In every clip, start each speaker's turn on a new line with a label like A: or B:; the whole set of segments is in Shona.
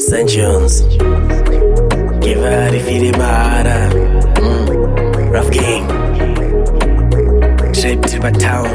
A: St. John's. Give her if you mahara. Rough gang. Trip to my town.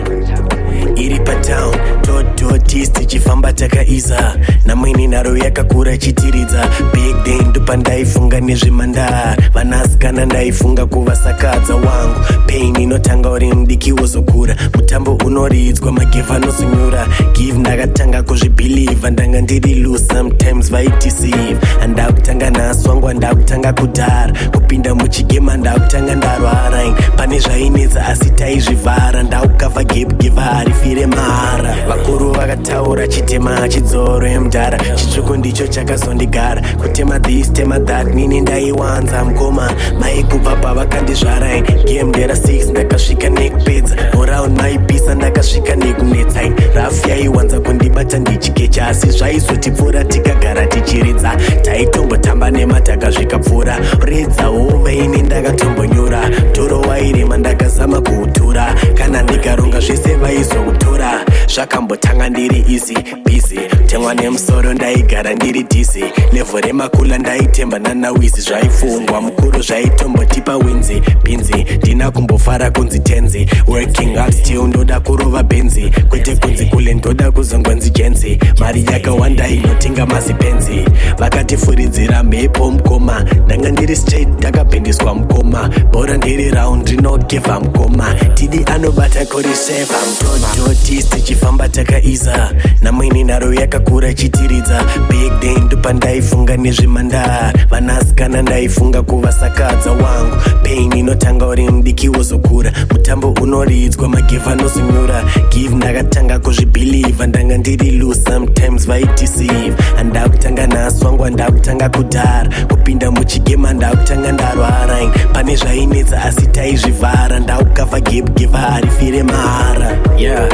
A: Iri pa town. Toto tisti chifamba Taka Eazer. Na mwini naro yakakura chitiridza. Big day ndupa ndaifunga nezvimanda. Vanasikana ndaifunga kuvasakadza wangu. Pain inotanga uri mudiki wozokura. Mutambo unoridzwa mageva anosinyura. Give ndakatanga kuzvibhiliva. Ndanga ndiri loose sometimes vaideceive. Andakutanga naswangu andakutanga kudhara. Kupinda muchigema ndakutanga ndarwara. Pane zvainetsa asi taizvivhara. Ndakukavha gap giva arifire mahara. Vakuru vakataura chitema chidzoro emudhara. Chitsvuku ndicho chakazondigara. Kutema this tema that nini ndaiwanza mukoma. Maikubva pavakandizvara. Game ndera 6 ndakasvika nekupedza. Around maipisa ndakasvika nekunetsa. Rafu yaiwanza kundibata ndichikecha. Asi zvaizotipfuura tikagara tichiridza. Taitombotamba nemataka zvikapfuura. Redza hove ini ndakatombonyura. Toro wairema ndakazama kuutura. Kana ndikaronga zvese vaizokutora. Zvakambotanga ndiri easy busy. Temwa nemusoro ndaigara ndiri dizzy. Levo remakula ndaitemba nanawizi. Zvaifungwa mukuru zvaitombotipa winzi binzi. Ndina kumbofara kunzi tenzi. Working hard still ndoda kurova benzi. Kwete kunzi kule ndoda kuzongwanzi jenzi. Mari yakawanda inotenga mazipenzi. Vakatifuridzira mhepo mukoma. Ndanga ndiri straight ndakapendeswa mukoma. Bora ndiri round rinogevha mukoma. Tidi anobata koriseva mukoma. Tisti chifamba Taka Eazer. Na mwini naro yakakura chitiridza. Big day ndupa ndaifunga nezvimanda. Vanasikana ndaifunga kuvasakadza wangu. Pain inotanga uri mudiki wozokura. Mutambo unoridzwa mageva anosinyura. Give ndakatanga kuzvibhiliva. Ndanga ndiri loose sometimes vaideceive. Andakutanga naswangu andakutanga kudhara. Kupinda muchigema ndakutanga ndarwara. Pane zvainetsa asi taizvivhara. Ndakukavha gap giva arifire mahara. Yeah.